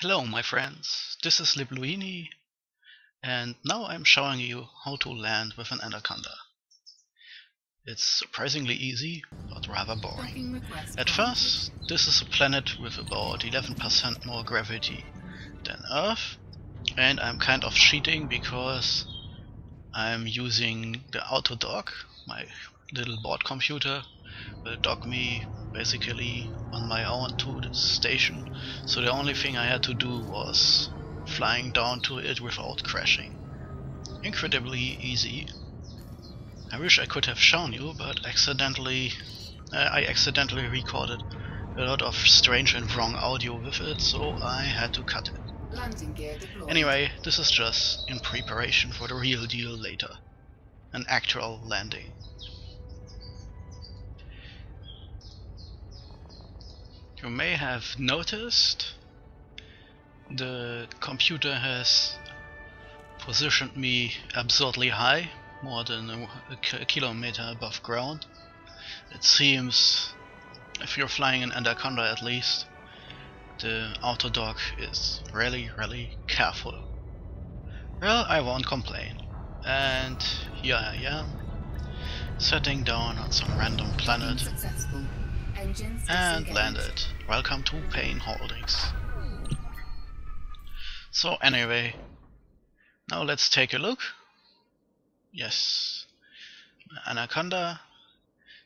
Hello my friends, this is Libluini, and now I'm showing you how to land with an Anaconda. It's surprisingly easy, but rather boring. At first, this is a planet with about 11% more gravity than Earth, and I'm kind of cheating because I'm using the auto dock. My little board computer will dock me basically on my own to the station, so the only thing I had to do was flying down to it without crashing. Incredibly easy. I wish I could have shown you, but I accidentally recorded a lot of strange and wrong audio with it, so I had to cut it. Landing gear deployed. Anyway, this is just in preparation for the real deal later. An actual landing. You may have noticed the computer has positioned me absurdly high, more than a kilometer above ground. It seems, if you're flying an Anaconda at least, the auto dock is really careful. Well, I won't complain. And here I am, setting down on some random planet and landed. Welcome to Payne Holdings. So anyway, now let's take a look. Yes, Anaconda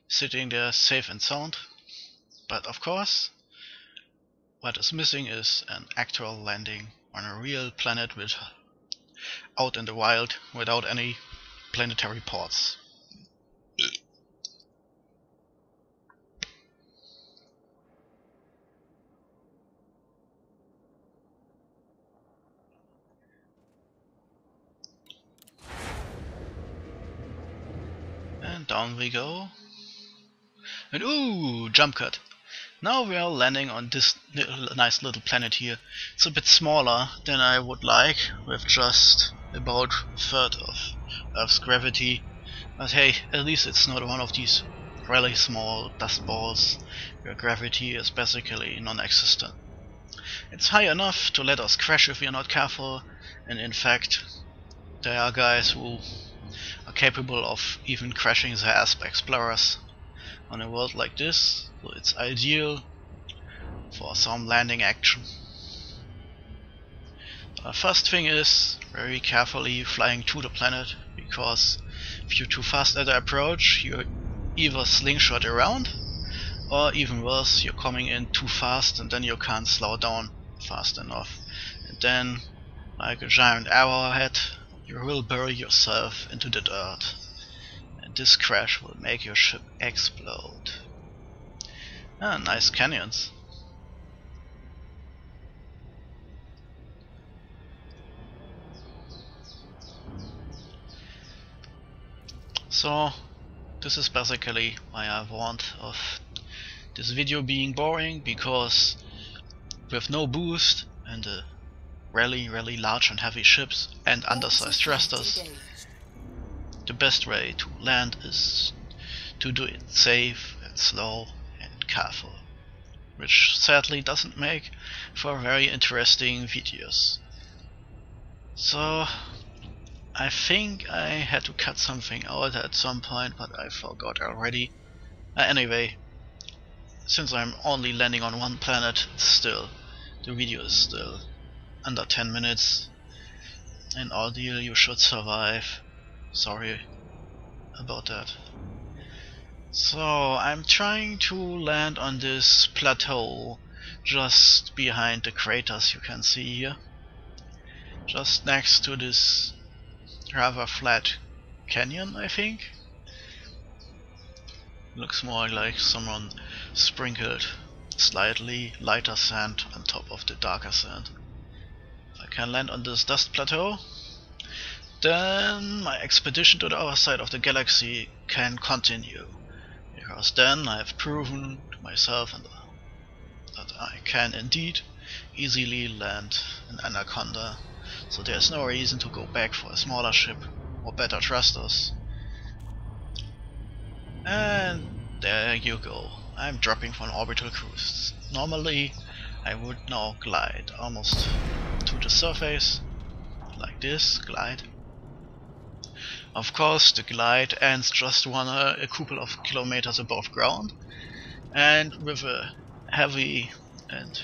sitting there safe and sound, but of course what is missing is an actual landing on a real planet out in the wild without any planetary ports. And down we go. And ooh, jump cut. Now we are landing on this nice little planet here. It's a bit smaller than I would like, with just about a third of Earth's gravity. But hey, at least it's not one of these really small dust balls where gravity is basically non-existent. It's high enough to let us crash if we are not careful, and in fact there are guys who are capable of even crashing their Asp Explorers on a world like this, so it's ideal for some landing action. The first thing is very carefully flying to the planet, because if you're too fast at the approach, you either slingshot around, or even worse, you're coming in too fast and then you can't slow down fast enough. And then, like a giant arrowhead, you will bury yourself into the dirt. And this crash will make your ship explode. Ah, nice canyons. So, this is basically why I warned of this video being boring, because with no boost and the really large and heavy ships and undersized thrusters, the best way to land is to do it safe and slow and careful, which sadly doesn't make for very interesting videos. So I think I had to cut something out at some point, but I forgot already. Anyway, since I'm only landing on one planet, still, the video is still under 10 minutes. In ordeal you should survive. Sorry about that. So I'm trying to land on this plateau just behind the craters you can see here, just next to this rather flat canyon, I think. Looks more like someone sprinkled slightly lighter sand on top of the darker sand. If I can land on this dust plateau, then my expedition to the other side of the galaxy can continue, because then I have proven to myself that I can indeed easily land an Anaconda, so there's no reason to go back for a smaller ship or better thrusters. And there you go, I'm dropping for an orbital cruise. Normally I would now glide almost to the surface, like this, glide. Of course, the glide ends just a couple of kilometers above ground, and with a heavy and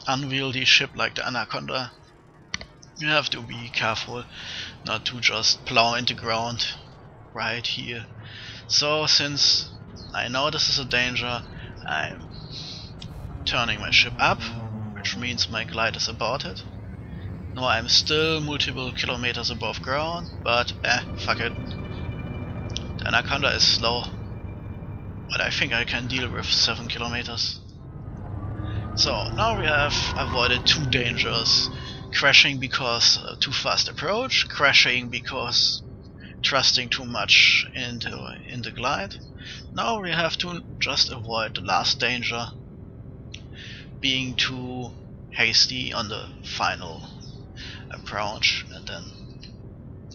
unwieldy ship like the Anaconda, you have to be careful not to just plow into ground right here. So since I know this is a danger, I'm turning my ship up, which means my glide is aborted. Now I'm still multiple kilometers above ground, but fuck it. The Anaconda is slow, but I think I can deal with 7 kilometers. So now we have avoided 2 dangers. Crashing because too fast approach, crashing because trusting too much in the glide. Now we have to just avoid the last danger, being too hasty on the final approach and then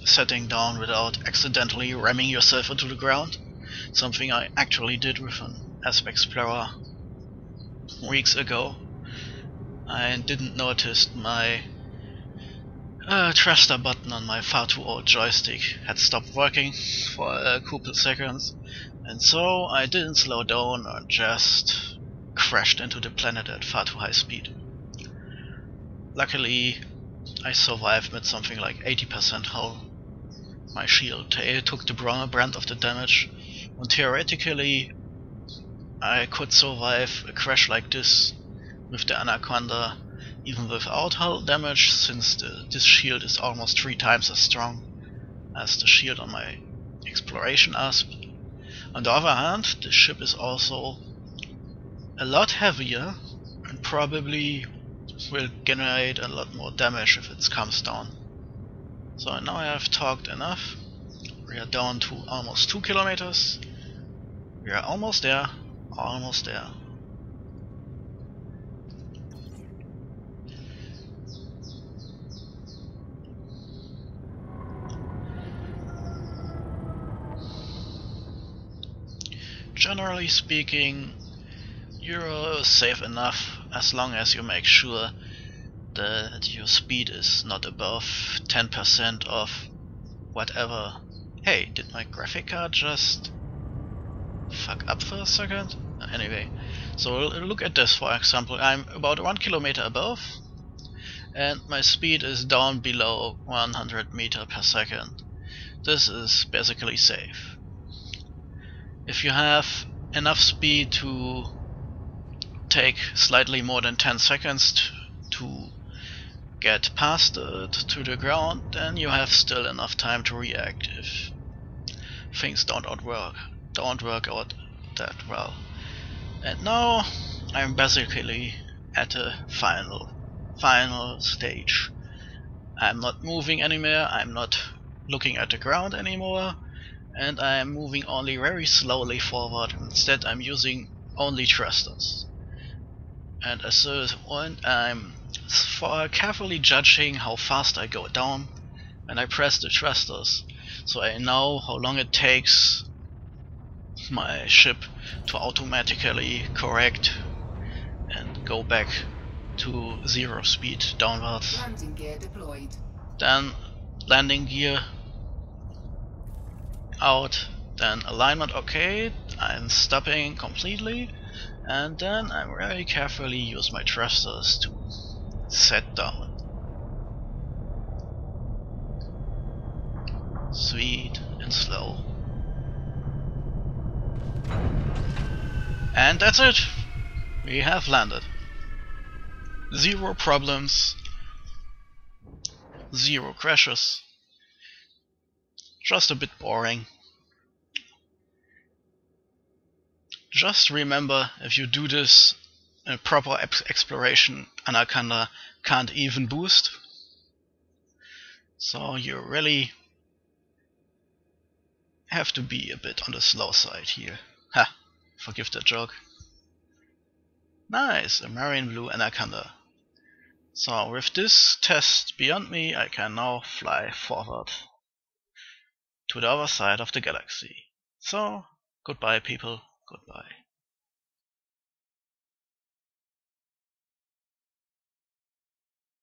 setting down without accidentally ramming yourself into the ground. Something I actually did with an Asp Explorer weeks ago. I didn't notice my thruster button on my far too old joystick had stopped working for a couple seconds, and so I didn't slow down or just crashed into the planet at far too high speed. Luckily, I survived with something like 80% hull. My shield tail took the brunt of the damage, and theoretically I could survive a crash like this with the Anaconda even without hull damage, since this shield is almost 3 times as strong as the shield on my exploration Asp. On the other hand, the ship is also a lot heavier and probably will generate a lot more damage if it comes down. So now I have talked enough. We are down to almost 2 kilometers. We are almost there, almost there. Generally speaking, you're safe enough as long as you make sure that your speed is not above 10% of whatever. Hey, did my graphic card just fuck up for a second? Anyway, so look at this for example. I'm about 1 kilometer above and my speed is down below 100 meters per second. This is basically safe. If you have enough speed to take slightly more than 10 seconds to get past it to the ground, then you have still enough time to react if things don't work out that well. And now I'm basically at the final stage. I'm not moving anymore, I'm not looking at the ground anymore, and I'm moving only very slowly forward. Instead I'm using only thrusters. And as a point, I'm carefully judging how fast I go down when I press the thrusters, so I know how long it takes my ship to automatically correct and go back to 0 speed downwards. Landing gear deployed. Then landing gear out, then alignment okay, I'm stopping completely, and then I very carefully use my thrusters to set down. Sweet and slow. And that's it! We have landed. 0 problems, 0 crashes. Just a bit boring. Just remember, if you do this in proper exploration, Anaconda can't even boost. So you really have to be a bit on the slow side here. Ha! Forgive the joke. Nice, a marine blue Anaconda. So with this test beyond me, I can now fly forward to the other side of the galaxy. So, goodbye people, goodbye.